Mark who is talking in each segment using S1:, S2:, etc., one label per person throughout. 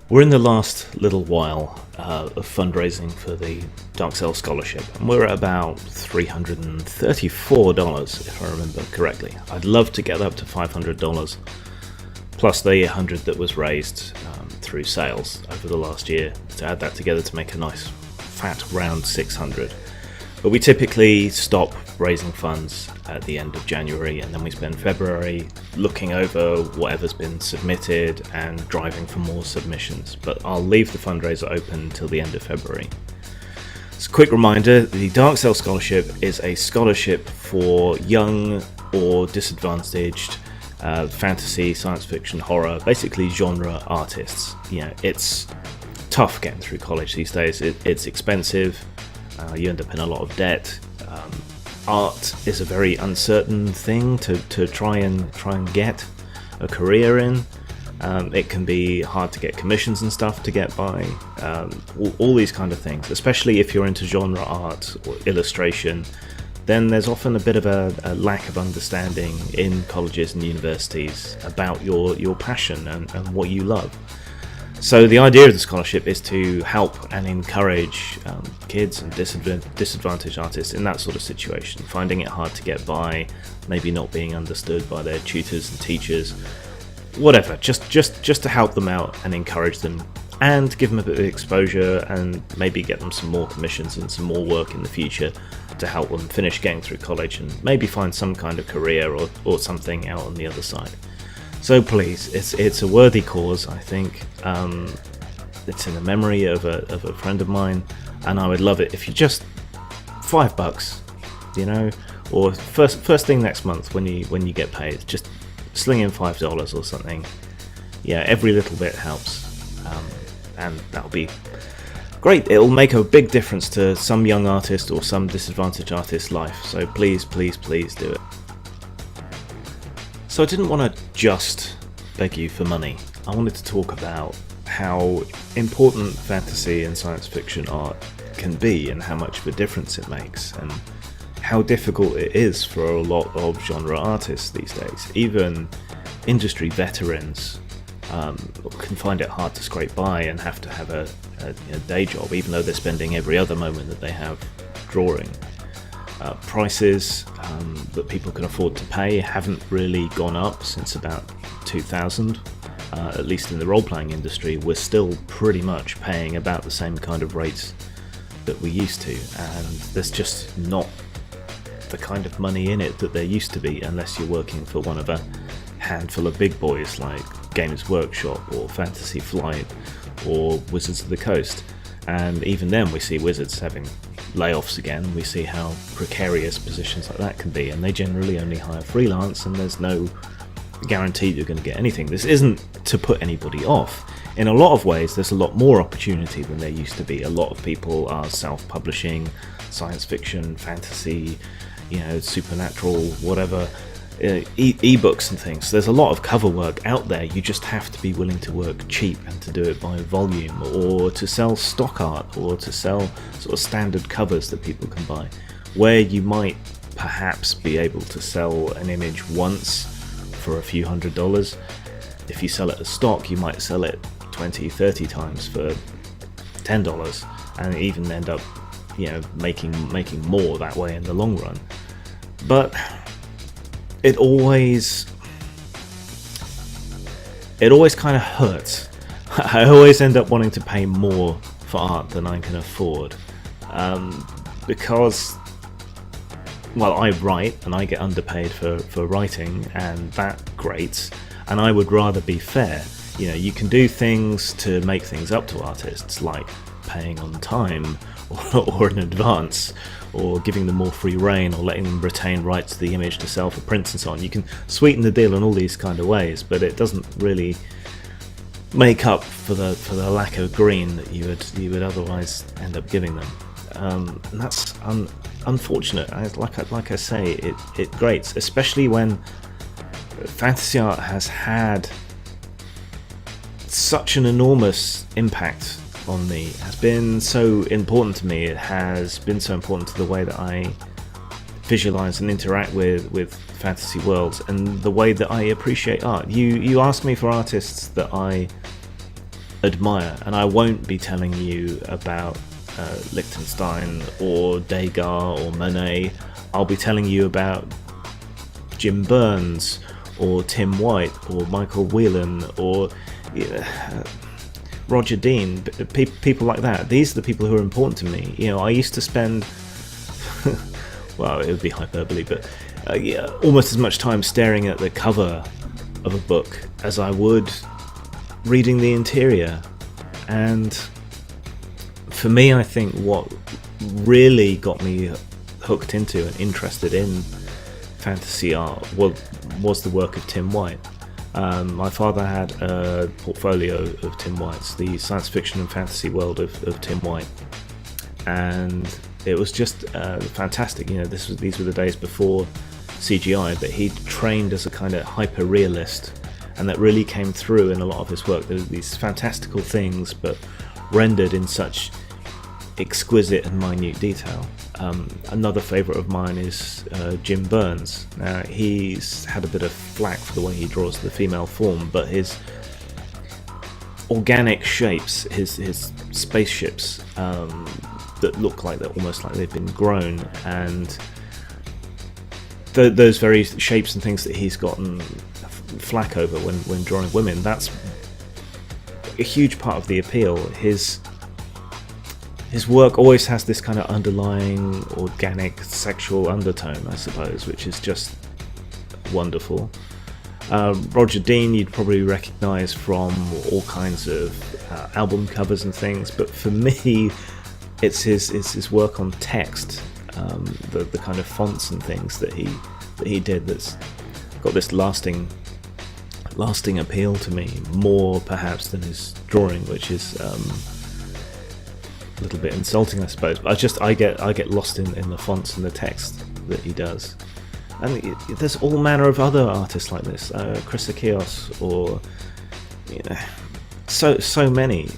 S1: We're in the last little while of fundraising for the Dark Cell Scholarship, and we're at about $334, if I remember correctly. I'd love to get up to $500, plus the 100 that was raised through sales over the last year, to add that together to make a nice fat round 600. But we typically stop raising funds at the end of January, and then we spend February looking over whatever's been submitted and driving for more submissions. But I'll leave the fundraiser open until the end of February. As a quick reminder, the Dark Cell Scholarship is a scholarship for young or disadvantaged fantasy, science fiction, horror, basically genre artists. You know, it's tough getting through college these days. It's expensive. You end up in a lot of debt. Art is a very uncertain thing to try and get a career in. It can be hard to get commissions and stuff to get by. All these kind of things, especially if you're into genre art or illustration. Then there's often a bit of a lack of understanding in colleges and universities about your passion and what you love. So the idea of the scholarship is to help and encourage kids and disadvantaged artists in that sort of situation, finding it hard to get by, maybe not being understood by their tutors and teachers, whatever, just to help them out and encourage them and give them a bit of exposure and maybe get them some more commissions and some more work in the future to help them finish getting through college and maybe find some kind of career or something out on the other side. So please, it's a worthy cause, I think. It's in the memory of a friend of mine, and I would love it if you just $5, you know, or first thing next month when you get paid, just sling in $5 or something. Yeah, every little bit helps, and that'll be great. It'll make a big difference to some young artist or some disadvantaged artist's life. So please do it. So I didn't want to just beg you for money. I wanted to talk about how important fantasy and science fiction art can be and how much of a difference it makes, and how difficult it is for a lot of genre artists these days. Even industry veterans can find it hard to scrape by and have to have a day job, even though they're spending every other moment that they have drawing. Prices that people can afford to pay haven't really gone up since about 2000. At least in the role-playing industry, we're still pretty much paying about the same kind of rates that we used to, and there's just not the kind of money in it that there used to be unless you're working for one of a handful of big boys like Games Workshop or Fantasy Flight or Wizards of the Coast. And even then we see Wizards having layoffs again. We see how precarious positions like that can be, and they generally only hire freelance, and there's no guarantee you're going to get anything. This isn't to put anybody off. In a lot of ways, there's a lot more opportunity than there used to be. A lot of people are self-publishing science fiction, fantasy, supernatural, whatever, e-books and things. There's a lot of cover work out there. You just have to be willing to work cheap and to do it by volume, or to sell stock art, or to sell sort of standard covers that people can buy, where you might perhaps be able to sell an image once for a few $100s. If you sell it as stock, you might sell it 20-30 times for $10 and even end up making more that way in the long run. But it always kind of hurts. I always end up wanting to pay more for art than I can afford, because, well, I write and I get underpaid for writing, and that grates, and I would rather be fair. You can do things to make things up to artists, like paying on time or in advance, or giving them more free reign, or letting them retain rights to the image to sell for prints and so on. You can sweeten the deal in all these kind of ways, but it doesn't really make up for the lack of green that you would otherwise end up giving them. And that's unfortunate. Like I say, it grates, especially when fantasy art has had such an enormous impact on me. It has been so important to me. It has been so important to the way that I visualize and interact with fantasy worlds, and the way that I appreciate art. You ask me for artists that I admire, and I won't be telling you about Liechtenstein or Degas or Monet. I'll be telling you about Jim Burns or Tim White or Michael Whelan or Roger Dean, people like that. These are the people who are important to me. I used to spend well, it would be hyperbole, but almost as much time staring at the cover of a book as I would reading the interior. And for me, I think what really got me hooked into and interested in fantasy art was the work of Tim White. My father had a portfolio of Tim White's, the science fiction and fantasy world of Tim White, and it was just fantastic. These were the days before CGI, but he trained as a kind of hyper realist, and that really came through in a lot of his work. There were these fantastical things, but rendered in such exquisite and minute detail. Another favourite of mine is Jim Burns. Now, he's had a bit of flack for the way he draws the female form, but his organic shapes, his spaceships that look like they're almost like they've been grown, and those very shapes and things that he's gotten flack over when drawing women, that's a huge part of the appeal. His work always has this kind of underlying organic sexual undertone, I suppose, which is just wonderful. Roger Dean you'd probably recognise from all kinds of album covers and things, but for me it's his work on text, the kind of fonts and things that he did that's got this lasting appeal to me, more perhaps than his drawing, which is a little bit insulting, I suppose. But I get lost in the fonts and the text that he does. And there's all manner of other artists like this, Chris Akios, or so many,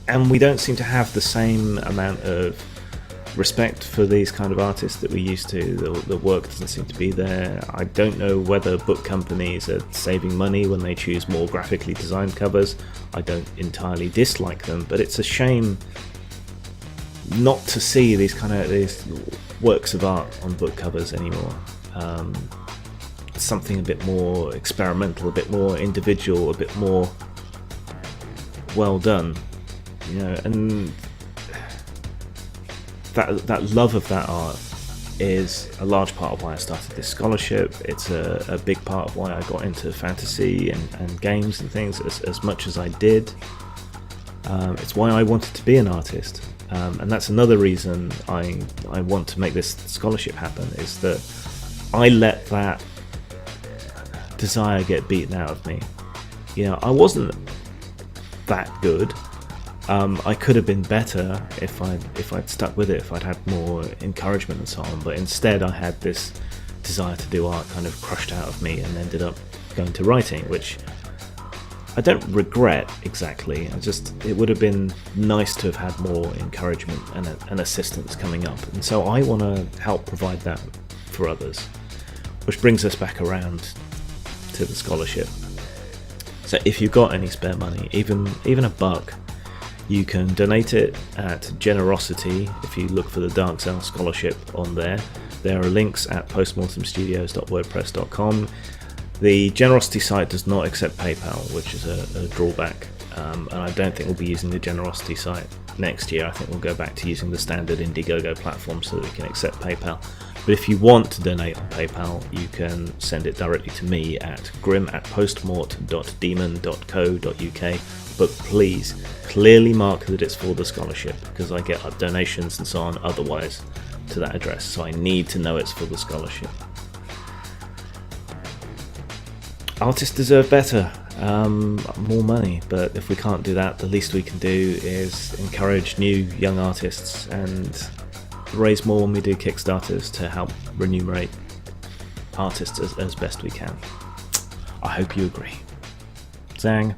S1: and we don't seem to have the same amount of respect for these kind of artists that we used to. The work doesn't seem to be there. I don't know whether book companies are saving money when they choose more graphically designed covers. I don't entirely dislike them, but it's a shame not to see these works of art on book covers anymore. Something a bit more experimental, a bit more individual, a bit more well done, and that love of that art is a large part of why I started this scholarship. It's a big part of why I got into fantasy and games and things as much as I did. It's why I wanted to be an artist. And that's another reason I want to make this scholarship happen, is that I let that desire get beaten out of me. I wasn't that good. I could have been better if I'd stuck with it, if I'd had more encouragement and so on, but instead I had this desire to do art kind of crushed out of me and ended up going to writing, which I don't regret exactly. It would have been nice to have had more encouragement and assistance coming up, and so I want to help provide that for others, which brings us back around to the scholarship. So if you've got any spare money, even $1, you can donate it at Generosity. If you look for the Dark Zone Scholarship on there are links at postmortemstudios.wordpress.com. The Generosity site does not accept PayPal, which is a drawback, and I don't think we'll be using the Generosity site next year. I think we'll go back to using the standard Indiegogo platform so that we can accept PayPal. But if you want to donate on PayPal, you can send it directly to me at grim@postmort.demon.co.uk. But please clearly mark that it's for the scholarship, because I get donations and so on otherwise to that address, so I need to know it's for the scholarship. Artists deserve better, more money, but if we can't do that, the least we can do is encourage new young artists and raise more when we do Kickstarters to help remunerate artists as best we can. I hope you agree. Zang.